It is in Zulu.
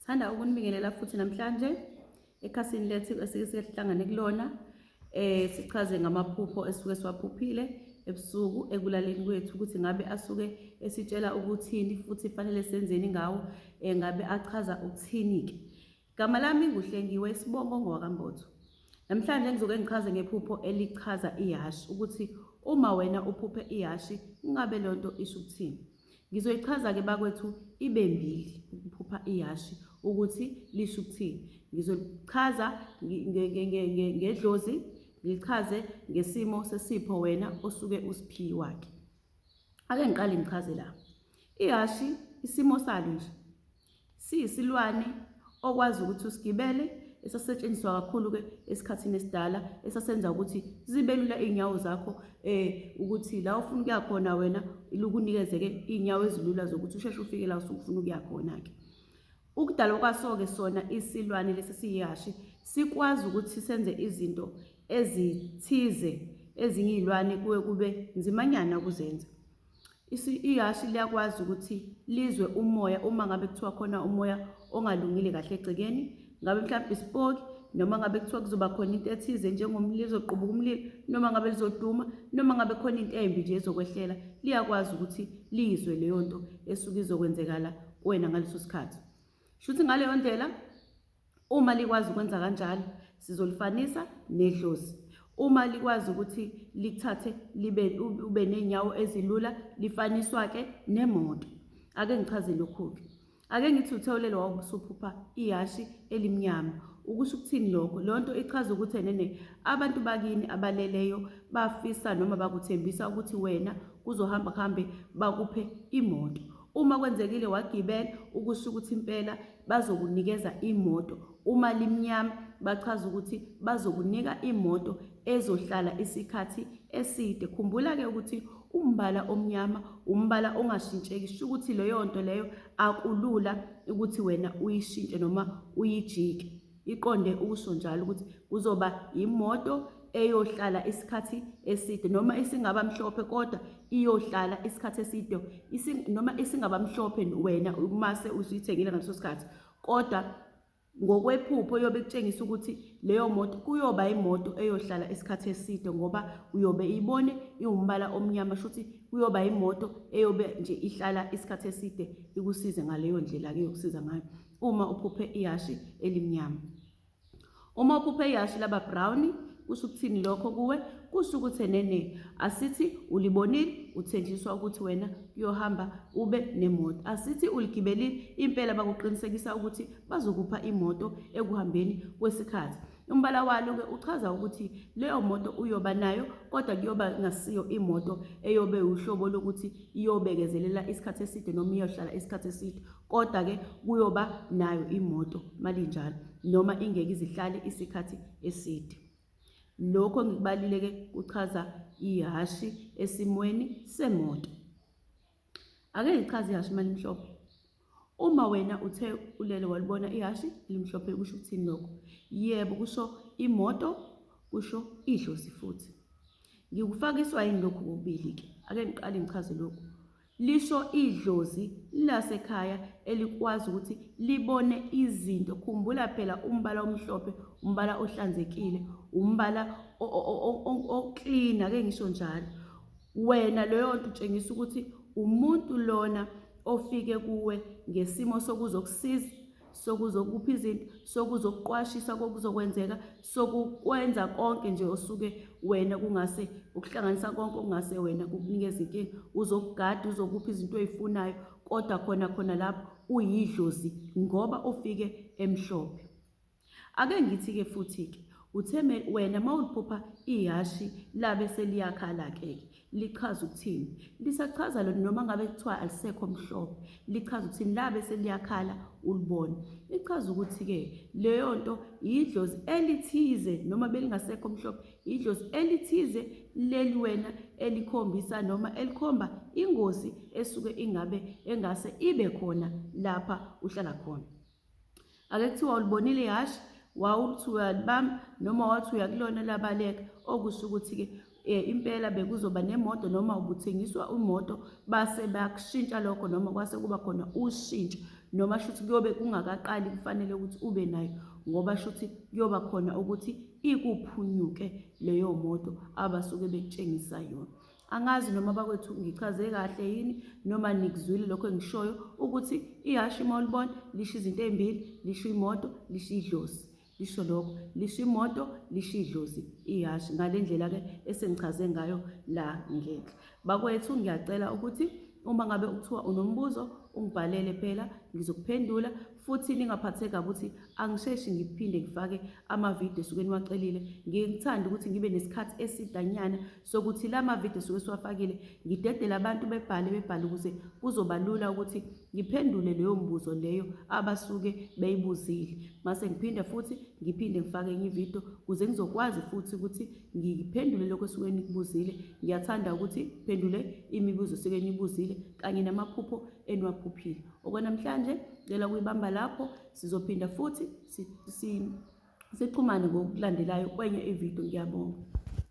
Thanda ukunibingelela futhi namhlanje ekhasini lethu esisihlangane kulona sichaze ngamaphupho esuke siwaphuphile ebusuku ekulaleni kwethu ukuthi ngabe asuke esitshela ukuthini futhi fanele senzeni ngawo ngabe achaza ukuthini ke. Igama lami nguHlengiwe Isibongo ngwaKambotho. Namhlanje ngizoke ngichaze ngephupho elichaza iHhashi ukuthi uma wena uphuphe iHhashi ngabe lonto isho ukuthini. Ngizoyichaza ke bakwethu ibe mbili ukuphupha iHhashi ukuthi lisho ukuthini. Ngizolichaza ngedlozi, ngichaze ngesimo sesipho wena osuke usiphiwe wakhe. Ake ngiqale ngichaze la. iHhashi isimo salo nje siyisilwane okwazi ukuthi usigibele, esasetshenziswa kakhulu ke esikhathini esidala, esasenza ukuthi zibelula inyawo zakho ukuthi la ufuna ukuya khona wena ilukunikeze ke inyawo ezilula zokuthi usheshe ufike la usufuna ukuya khona ke. Ukudalwa kwaso ke sona isilwane lesi siyiHhashi sikwazi ukuthi senze izinto ezithize ezinye izilwane kube nzimanyana ukuzenza. iHhashi liyakwazi ukuthi lizwe umoya uma ngabe kuthiwa khona umoya ongalungile kahle egcekeni, ngabe mhlawumbe isipoki, noma ngabe kuthiwa kuzoba khona into ethize njengomlilo uzoqubuka umlilo, noma ngabe lizoduma, noma ngabe khona into embi nje ezokwehlela, liyakwazi ukuthi lizwe leyo nto esuke izokwenzekala wena ngaleso sikhathi. Shuthi ngaleyo ndlela uma likwazi ukwenza kanjalo sizolifanisa nedlozi. Uma likwazi ukuthi likuthathe ube nenyawo ezilula lifaniswa ke nemoto. Ake ngichaze lokhu ke. Ake ngithi uthewulelo wawusuphupha iHhashi elimnyama. Ukusho ukuthini lokho? Lonto ichaza ukuthi enene abantu bakini abaleleyo bafisa noma bakuthembisa ukuthi wena kuzohamba kuhambe bakuphe imoto. Uma kwenzekile wagibela ukusho ukuthi impela bazokunikeza imoto. Uma limnyama bachaza ukuthi bazokunika imoto ezohlala isikhathi eside. Khumbula ke ukuthi umbala omnyama umbala ongashintsheki, sho ukuthi leyo nto leyo akulula ukuthi wena uyishintshe noma uyijike. Iqonde ukusho njalo ukuthi kuzoba imoto eyohlala isikhathi eside, noma isingaba mhlophe kodwa iyohlala isikhathi eside, noma isingaba mhlophe wena umase usuyithengile ngaleso sikhathi, kodwa ngokwephupho yobe kutshengisa ukuthi leyo moto kuyoba imoto eyohlala isikhathi eside ngoba uyobe ibone iwumbala omnyama, shuthi kuyoba imoto eyobe nje ihlala isikhathi eside ikusize ngaleyo ndlela ke yokusiza ngayo uma uphuphe iHhashi elimnyama. Uma uphuphe iHhashi laba brown, kusho ukuthini lokho kuwe? Kusho ukuthi nene asithi ulibonile uthenjiswa ukuthi wena uyohamba ube nemoto, asithi uligibelile impela bakuqinisekisa ukuthi bazokupha imoto ekuhambeni kwesikhathi. Umbala walo ke uchaza ukuthi leyo moto uyoba nayo, kodwa kuyoba ngasiyo imoto eyobe uhlobo lokuthi iyobekezelela isikhathi eside noma iyohlala isikhathi eside, kodwa ke kuyoba nayo imoto malinjalo noma ingeke izihlale isikhathi eside. Lokho ngikubaluleke kuchaza iHhashi esimweni semoto. Ake ngichaze iHhashi malimhlophe. Uma wena uthe ulele walibona iHhashi elimhlophe kusho ukuthini lokho? Yebo, kusho imoto, kusho idlozi futhi. Ngikufakiswa yini lokhu kokubili ke? Ake ngiqale ngichaze lokhu. Lisho idlozi lasekhaya elikwazi ukuthi libone izinto. Khumbula phela umbala omhlophe umbala ohlanzekile, umbala oclean, ake ngisho njalo. Wena leyo nto utshengisa ukuthi umuntu lona ofike kuwe ngesimo sokuzokusiza, sokuzokupha izinto, sokuzokuqwashisa kokuzokwenzeka, sokukwenza konke nje osuke wena kungase ukuhlanganisa konke okungase wena kukunikeza inkinga, uzokugada, uzokupha izinto oyifunayo, kodwa khona lapho uyidlozi ngoba ufike emhlophe. Ake ngithi ke futhi ke utheme wena mawuliphupha iHhashi labe seliyakhala ke lichaza ukuthini? Lisachaza lo noma ngabe kuthiwa alisekho mhlophe, lichaza ukuthini? Labe seliyakhala ulibone. Lichaza ukuthi ke leyo nto idlozi elithize noma belingasekho mhlophe, idlozi elithize leli wena elikhombisa noma elikhomba ingozi esuke ingabe engase ibe khona lapha uhlala khona. Ake kuthiwa ulibonile iHhashi, wawuthi uyalibamba noma wathi uyakulona labaleka, okusho ukuthi ke impela bekuzoba nemoto noma ubuthengiswa imoto base bakushintsha lokho noma kwase kuba khona ushintsho noma shuthi kuyobe kungakaqali kufanele ukuthi ube nayo, ngoba shuthi kuyoba khona ukuthi ikuphunyuke leyo moto abasuke bekutshengisa yona. Angazi noma bakwethu ngichaze kahle yini noma nikuzwile lokho engishoyo ukuthi ihhashi uma ulibona lisho izinto ey'mbili, lisho imoto, lisho idlozi. Lisho lokho, lisho imoto, lisho idlozi, ihhashi, ngale ndlela-ke esengichaze ngayo la ngenhla. Bakwethu ngiyacela ukuthi uma ngabe kuthiwa unombuzo ungibhalele phela, ngizokuphendula. Futhi ningaphatheki kabi ukuthi angisheshi ngiphinde ngifake amavidiyo esuke niwacelile. Ngithanda ukuthi ngibe nesikhathi esidanyana sokuthi la mavidiyo esuke siwafakile ngidedele abantu bebhale ukuze kuzoba lula ukuthi ngiphendule leyo mbuzo leyo abasuke beyibuzile. Mase ngiphinde futhi ngifake enye ividiyo ukuze ngizokwazi futhi ukuthi ngiphendule lokho esuke nikubuzile. Ngiyathanda ukuthi ngiphendule imibuzo esuke nibuzile kanye namaphupho eniwaphuphile. Okwanamhlanje ngicela ukuyibamba lapho, sizophinda futhi sixhumane ngokulandelayo kwenye ividiyo. Ngiyabonga.